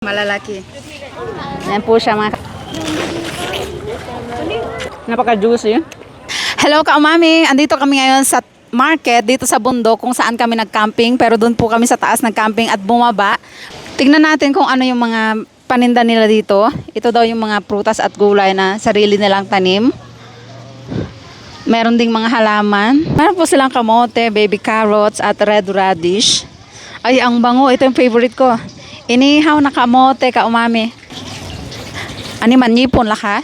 Malalaki. Ayan po siya mga napaka-juicy. Hello ka-umami! Andito kami ngayon sa market dito sa bundok kung saan kami nag-camping, pero doon po kami sa taas nag-camping at bumaba. Tignan natin kung ano yung mga paninda nila dito. Ito daw yung mga prutas at gulay na sarili nilang tanim. Meron ding mga halaman. Meron po silang kamote, baby carrots at red radish. Ay, ang bango. Ito yung favorite ko. Inihaw na kamote ka-umami. Ani man nipon la ka?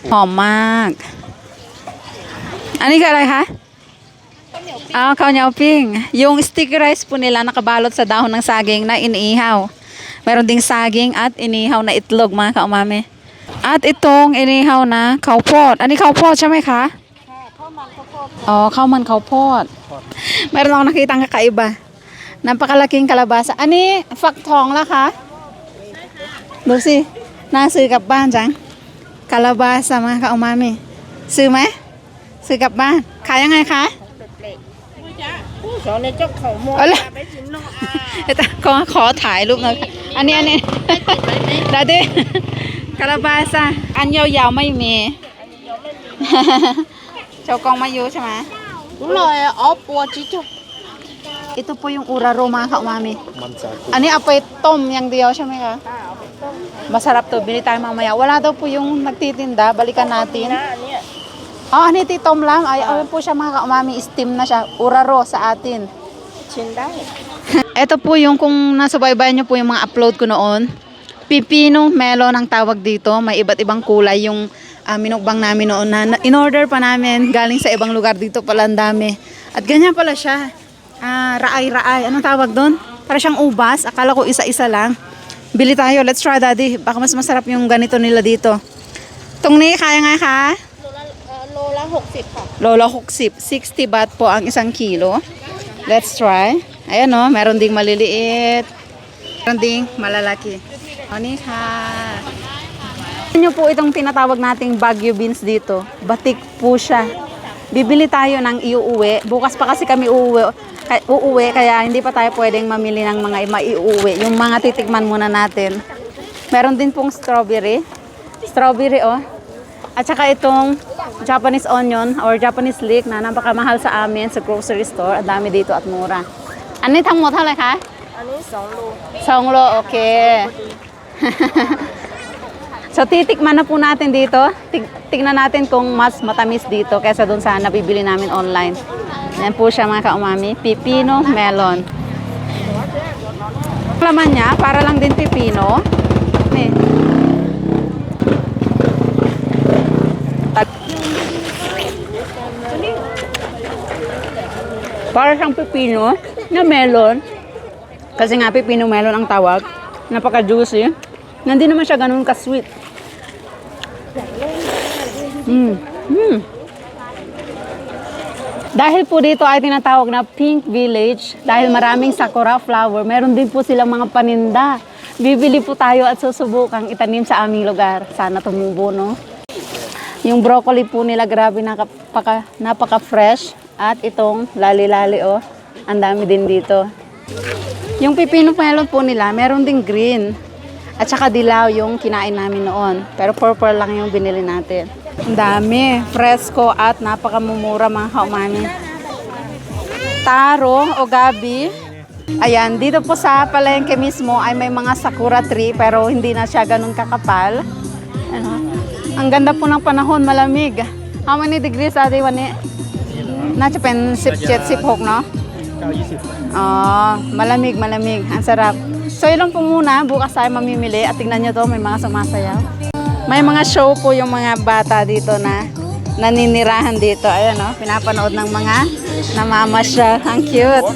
Mag. Ani ka ha? Kaw niyaw ping. Yung sticky rice po nila nakabalot sa dahon ng saging na inihaw. Meron ding saging at inihaw na itlog mga ka-umami. At itong inihaw na kaupot. Ani kaupot siya may ka? Kauman kaupot. Meron akong nakitang kakaiba. Napakalaking kalabasa. Ani, faktong la ka? Lucy, nasirกับบ้านจัง kalabasa mga ka-umami. ซื้อไหม ซื้อกลับบ้าน ขายยังไงคะ Ito,ขอถ่ายรูปหน่อยอันนี้ ดาดิ kalabasa อันยาวๆไม่มี เจ้ากองมาอยู่ใช่ไหม Ito po yung uraro mga ka-umami. Ano apay tom yang diyaw siya may ka? Masarap to. Bili tayo mamaya. Wala daw po yung nagtitinda. Balikan natin. Ano ito tom lang? Ay po siya mga ka-umami. Steam na siya. Uraro sa atin. Ito po yung kung nasubaybayan nyo po yung mga upload ko noon. Pipino melon ang tawag dito. May iba't ibang kulay yung minukbang namin noon na in-order pa namin. Galing sa ibang lugar dito pala ang dami. At ganyan pala siya. Raay. Anong tawag doon? Para siyang ubas. Akala ko isa-isa lang. Bili tayo. Let's try, Daddy. Baka mas masarap yung ganito nila dito. Itong ni, kaya nga ka? Lola 60 pa. Lola 60. 60 baht po ang isang kilo. Let's try. Ayan o. Meron ding maliliit. Meron ding malalaki. Ani ka. Ano po itong tinatawag nating Baguio beans dito? Batik po siya. Bibili tayo ng iuuwi. Bukas pa kasi kami uuwi, kaya hindi pa tayo pwedeng mamili ng mga maiuwi. Yung mga titikman muna natin. Meron din pong strawberry. Strawberry At saka itong Japanese onion or Japanese leek na napakamahal sa amin sa grocery store. Ang dami dito at mura. Ano itang mo tala ka? Ano yung songlo? Songlo, okay. So titikman na po natin dito. Tignan natin kung mas matamis dito kaysa doon sa nabibili namin online. Yan po siya mga ka-umami. Pipino melon. Laman niya, para lang din pipino. Para siyang pipino na melon. Kasi nga pipino melon ang tawag. Napaka-juicy. Hindi naman siya ganun ka-sweet. Dahil po dito ay tinatawag na Pink Village, dahil maraming sakura flower, meron din po silang mga paninda. Bibili po tayo at susubukang itanim sa aming lugar. Sana tumubo, no? Yung broccoli po nila, grabe, napaka-fresh. At itong lali-lali, ang dami din dito. Yung pipino melon po nila, meron ding green. At saka dilaw yung kinain namin noon. Pero purple lang yung binili natin. Ang dami. Fresco at napakamumura mga ka-umami. Taro o gabi. Ayan, dito po sa palengke mismo ay may mga sakura tree pero hindi na siya ganun kakapal. Ang ganda po ng panahon, malamig. How many degrees are they? Nacha pen 17-16, no? Malamig. Ang sarap. So, ilang po muna. Bukas tayo mamimili. At tingnan nyo to, may mga sumasayaw. May mga show po yung mga bata dito na naninirahan dito. Ayan, pinapanood ng mga namamasyal. Ang cute.